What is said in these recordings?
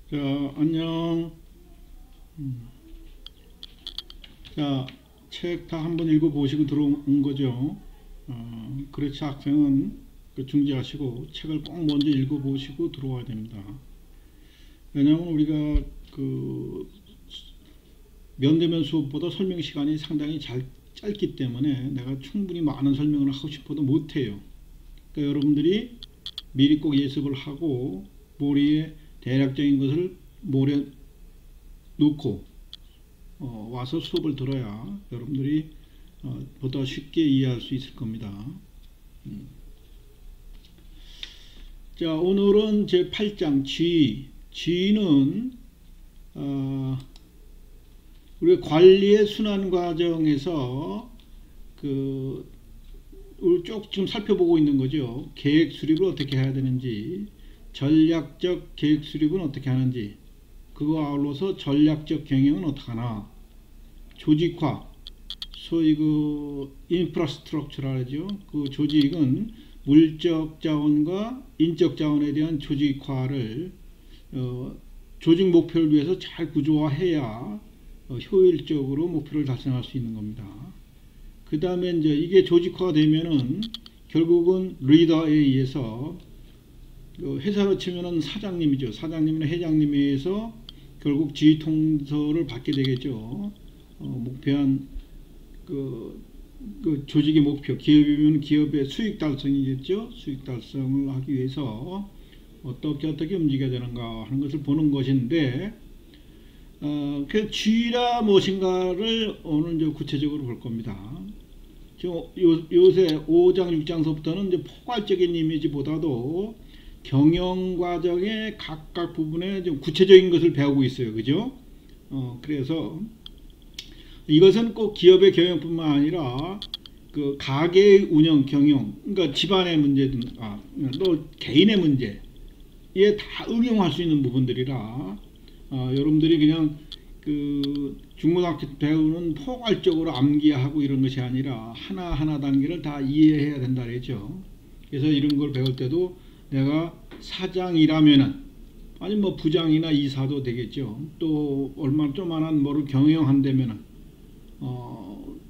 자, 안녕. 자, 책 다 한번 읽어보시고 들어온 거죠. 그렇지, 학생은 중지하시고 책을 꼭 먼저 읽어보시고 들어와야 됩니다. 왜냐하면 우리가 그 면대면 수업보다 설명 시간이 상당히 짧기 때문에 내가 충분히 많은 설명을 하고 싶어도 못해요. 그러니까 여러분들이 미리 꼭 예습을 하고 머리에 대략적인 것을 모래 놓고 와서 수업을 들어야 여러분들이 보다 쉽게 이해할 수 있을 겁니다. 자, 오늘은 제 8장 G는 우리가 관리의 순환 과정에서 우리 쭉 지금 살펴보고 있는 거죠. 계획 수립을 어떻게 해야 되는지, 전략적 계획 수립은 어떻게 하는지, 그거 아울러서 전략적 경영은 어떻게 하나, 조직화, 소위 인프라스트럭처라 하죠. 그 조직은 물적 자원과 인적 자원에 대한 조직화를 조직 목표를 위해서 잘 구조화해야 효율적으로 목표를 달성할 수 있는 겁니다. 그 다음에 이제 이게 조직화가 되면은 결국은 리더에 의해서 회사로 치면은 사장님이죠. 사장님이나 회장님에 의해서 결국 지휘 통솔을 받게 되겠죠. 목표한 그 조직의 목표, 기업이면 기업의 수익 달성이겠죠. 수익 달성을 하기 위해서 어떻게 움직여야 되는가 하는 것을 보는 것인데, 그 G라 무엇인가를 오늘 이제 구체적으로 볼 겁니다. 지금 요새 5장, 6장서부터는 이제 포괄적인 이미지보다도 경영 과정의 각각 부분에 좀 구체적인 것을 배우고 있어요. 그죠? 그래서 이것은 꼭 기업의 경영뿐만 아니라 그 가게의 운영, 경영, 그러니까 집안의 문제든, 또 개인의 문제에 다 응용할 수 있는 부분들이라, 여러분들이 그냥 그 중고등학교 배우는 포괄적으로 암기하고 이런 것이 아니라 하나하나 단계를 다 이해해야 된다 그랬죠. 그래서 이런 걸 배울 때도 내가 사장이라면은, 아니 뭐 부장이나 이사도 되겠죠. 또 얼마나 조만한 뭐를 경영한다면은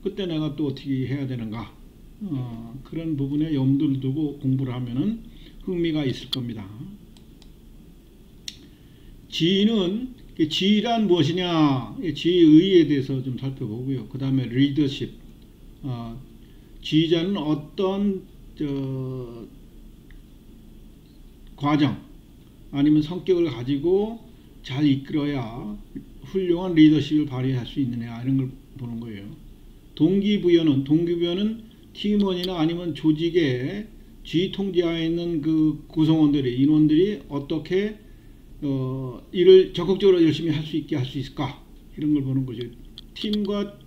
그때 내가 또 어떻게 해야 되는가, 그런 부분에 염두를 두고 공부를 하면은 흥미가 있을 겁니다. G란 무엇이냐, G의에 대해서 좀 살펴보고요. 그 다음에 리더십, G자는 어떤 과정 아니면 성격을 가지고 잘 이끌어야 훌륭한 리더십을 발휘할 수 있느냐, 이런 걸 보는 거예요. 동기부여는 팀원이나 아니면 조직의 G 통제하에 있는 그 구성원들이, 인원들이 어떻게 일을 적극적으로 열심히 할 수 있을까, 이런 걸 보는 거죠. 팀과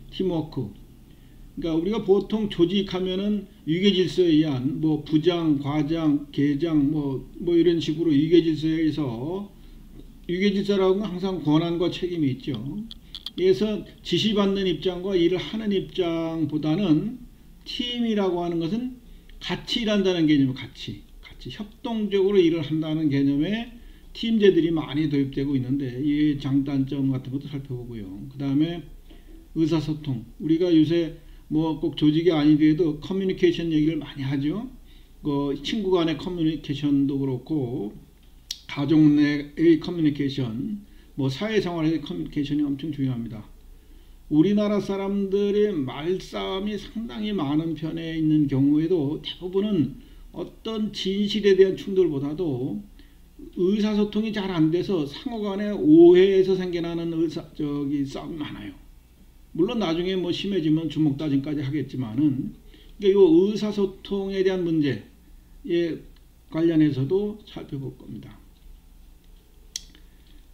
팀워크. 그러니까 우리가 보통 조직하면은 위계질서에 의한 뭐 부장, 과장, 계장 뭐 이런 식으로 위계질서에서, 위계질서라고는 항상 권한과 책임이 있죠. 그래서 지시받는 입장과 일을 하는 입장보다는 팀이라고 하는 것은 같이 일한다는 개념, 같이 협동적으로 일을 한다는 개념에 팀제들이 많이 도입되고 있는데, 이 장단점 같은 것도 살펴보고요. 그 다음에 의사소통. 우리가 요새 뭐 꼭 조직이 아니더라도 커뮤니케이션 얘기를 많이 하죠. 친구 간의 커뮤니케이션도 그렇고, 가족 내의 커뮤니케이션, 뭐 사회생활의 커뮤니케이션이 엄청 중요합니다. 우리나라 사람들의 말싸움이 상당히 많은 편에 있는 경우에도 대부분은 어떤 진실에 대한 충돌보다도 의사소통이 잘 안 돼서 상호간의 오해에서 생겨나는 싸움이 많아요. 물론 나중에 뭐 심해지면 주먹다짐까지 하겠지만은, 이 의사소통에 대한 문제에 관련해서도 살펴볼 겁니다.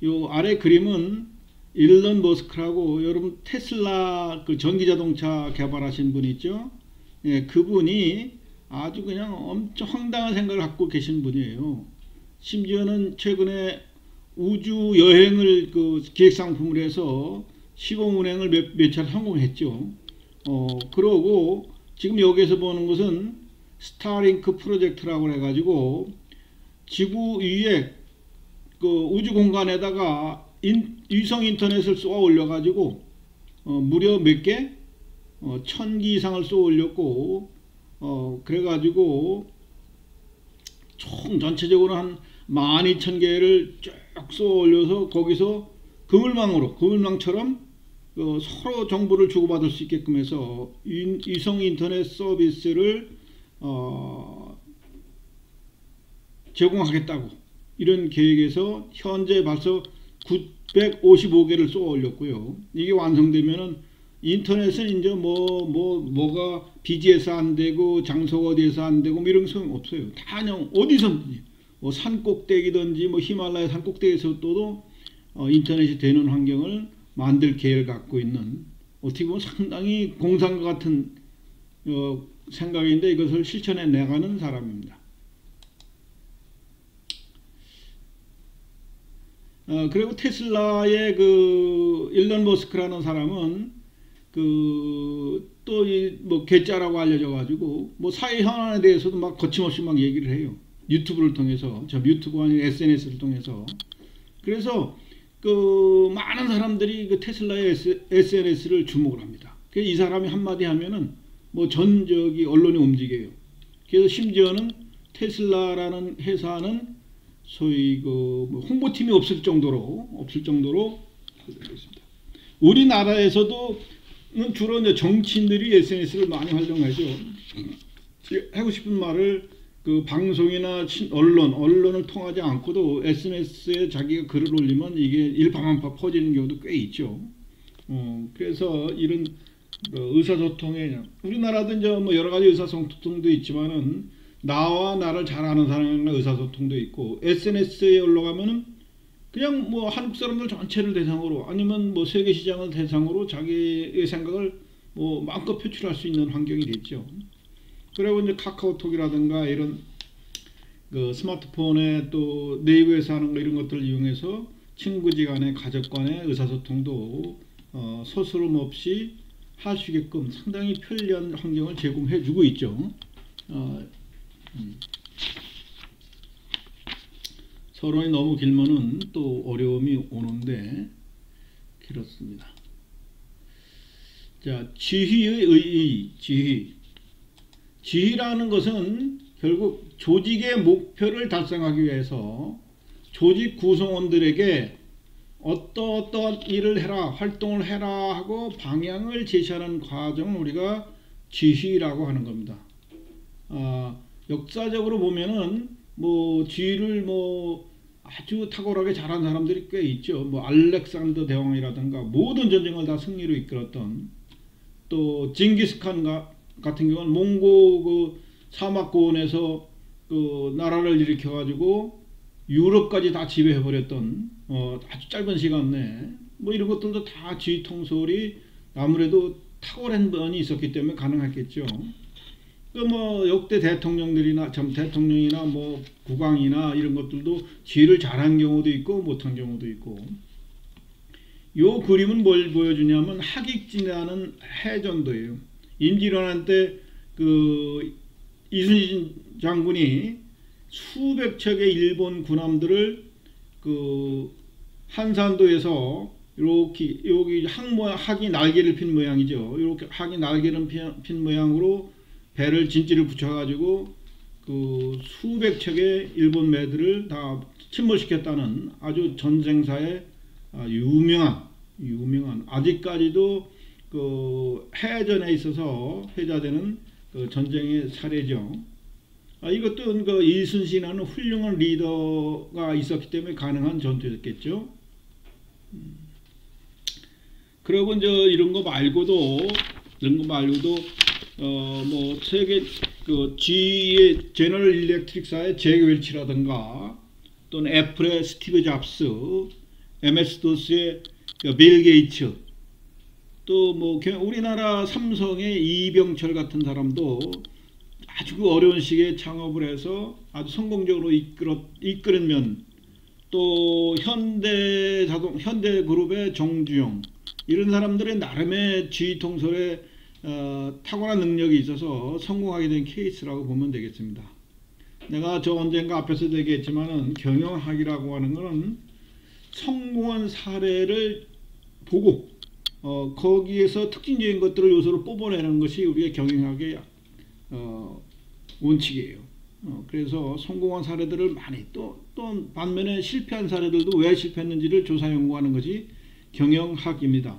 요 아래 그림은 일론 머스크라고, 여러분 테슬라 그 전기자동차 개발하신 분 있죠? 예, 그분이 아주 그냥 엄청 황당한 생각을 갖고 계신 분이에요. 심지어는 최근에 우주 여행을 기획 상품을 해서 시공 운행을 몇 차례 성공했죠. 그러고 지금 여기서 보는 것은 스타링크 프로젝트라고 해가지고 지구 위에 그 우주 공간에다가 위성 인터넷을 쏘아 올려가지고 무려 몇 개? 1000기 이상을 쏘아 올렸고 그래가지고 총 전체적으로 한 12,000개를 쭉 쏘아 올려서 거기서 그물망처럼 서로 정보를 주고받을 수 있게끔 해서 위성 인터넷 서비스를 제공하겠다고 이런 계획에서 현재 벌써 955개를 쏘아 올렸고요. 이게 완성되면은 인터넷은 이제 뭐가 BG에서 안 되고 장소가 어디에서 안 되고 뭐 이런 소용 없어요. 다 그냥 어디서든지 산 꼭대기든지 히말라야 산 꼭대기에서도 인터넷이 되는 환경을 만들 계획을 갖고 있는 어떻게 보면 상당히 공상과 같은 생각인데 이것을 실천해 나가는 사람입니다. 그리고 테슬라의 그 일론 머스크라는 사람은 또 괴짜라고 알려져 가지고 사회 현안에 대해서도 막 거침없이 막 얘기를 해요. 유튜브를 통해서, 유튜브가 아니라 SNS를 통해서. 그래서 많은 사람들이 그 테슬라의 SNS를 주목을 합니다. 그래서 이 사람이 한마디 하면은 전 언론이 움직여요. 그래서 심지어는 테슬라라는 회사는 소위 홍보팀이 없을 정도로 그렇습니다. 우리나라에서도 주로 이제 정치인들이 SNS를 많이 활용하죠. 하고 싶은 말을 방송이나 언론을 통하지 않고도 SNS에 자기가 글을 올리면 이게 일파만파 퍼지는 경우도 꽤 있죠. 그래서 이런 의사소통에 우리나라도 이제 여러 가지 의사소통도 있지만은 나와 나를 잘 아는 사람과 의사소통도 있고 SNS에 올라가면은 그냥 한국 사람들 전체를 대상으로 아니면 세계 시장을 대상으로 자기의 생각을 마음껏 표출할 수 있는 환경이 됐죠. 그리고 이제 카카오톡이라든가 이런 스마트폰에 또 네이버에서 하는 이런 것들을 이용해서 친구지간의 가족 간의 의사소통도 서스럼 없이 할 수 있게끔 상당히 편리한 환경을 제공해 주고 있죠. 서론이 너무 길면은 또 어려움이 오는데 그렇습니다. 자, 지휘의 의의. 지휘라는 것은 결국 조직의 목표를 달성하기 위해서 조직 구성원들에게 어떠한 일을 해라, 활동을 해라 하고 방향을 제시하는 과정을 우리가 지휘라고 하는 겁니다. 역사적으로 보면은 지휘를 아주 탁월하게 잘한 사람들이 꽤 있죠. 알렉산더 대왕이라든가 모든 전쟁을 다 승리로 이끌었던 또 징기스칸 같은 경우는 몽고 사막고원에서 나라를 일으켜 가지고 유럽까지 다 지배해버렸던 아주 짧은 시간 내에 이런 것들도 다 지휘 통솔이 아무래도 탁월한 면이 있었기 때문에 가능했겠죠. 역대 대통령이나 국왕이나 이런 것들도 지휘를 잘한 경우도 있고 못한 경우도 있고. 요 그림은 뭘 보여주냐면 하객진이라는 해전도예요. 임진왜란 때 이순신 장군이 수백 척의 일본 군함들을 한산도에서 이렇게 여기 학이 날개를 핀 모양이죠. 이렇게 학이 날개를 핀 모양으로 배를 진지를 붙여가지고 수백 척의 일본 매들을 다 침몰시켰다는 아주 전쟁사의 유명한 아직까지도 해전에 있어서 회자되는 전쟁의 사례죠. 이것도 이순신이라는 훌륭한 리더가 있었기 때문에 가능한 전투였겠죠. 그리고 이제 이런 거 말고도 세계 G의 제너럴 일렉트릭사의 잭 웰치라든가 또는 애플의 스티브 잡스, MS-DOS의 빌 게이츠, 또 우리나라 삼성의 이병철 같은 사람도 아주 어려운 시기에 창업을 해서 아주 성공적으로 이끌은 면, 또 현대그룹의 정주영, 이런 사람들의 나름의 지휘 통솔에 탁월한 능력이 있어서 성공하게 된 케이스라고 보면 되겠습니다. 내가 저 언젠가 앞에서 얘기했지만은 경영학이라고 하는 거는 성공한 사례를 보고 거기에서 특징적인 것들을 요소로 뽑아내는 것이 우리의 경영학의 원칙이에요. 그래서 성공한 사례들을 많이 또 반면에 실패한 사례들도 왜 실패했는지를 조사 연구하는 것이 경영학입니다.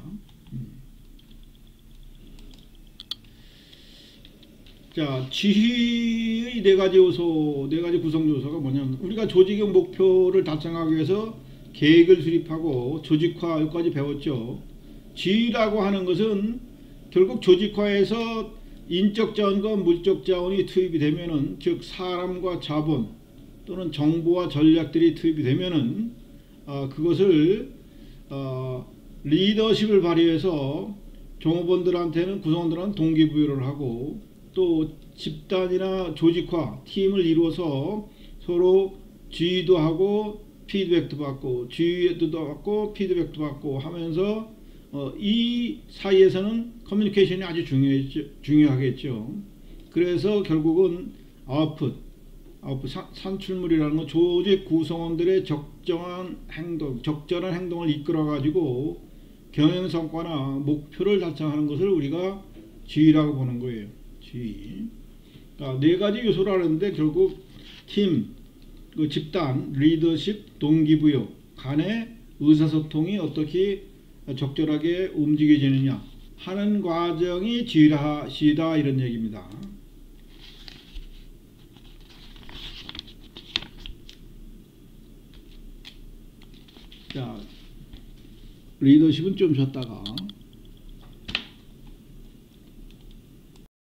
자, 지휘의 네 가지 요소, 네 가지 구성 요소가 뭐냐면 우리가 조직의 목표를 달성하기 위해서 계획을 수립하고 조직화 여기까지 배웠죠. 지휘라고 하는 것은 결국 조직화에서 인적 자원과 물적 자원이 투입이 되면은, 즉 사람과 자본 또는 정보와 전략들이 투입이 되면은 그것을 리더십을 발휘해서 종업원들한테는, 구성원들한테는 동기부여를 하고, 또 집단이나 조직화, 팀을 이루어서 서로 지휘도 하고 피드백도 받고, 지휘도 받고 피드백도 받고 하면서 이 사이에서는 커뮤니케이션이 아주 중요하겠죠. 그래서 결국은 아웃풋 산출물이라는 건 조직 구성원들의 적절한 행동을 이끌어 가지고 경영 성과나 목표를 달성하는 것을 우리가 지휘라고 보는 거예요. 지휘. 네 가지 요소라는데 결국 팀, 집단, 리더십, 동기부여 간의 의사소통이 어떻게 적절하게 움직여지느냐 하는 과정이 지휘다 이런 얘기입니다. 자, 리더십은 좀 쉬었다가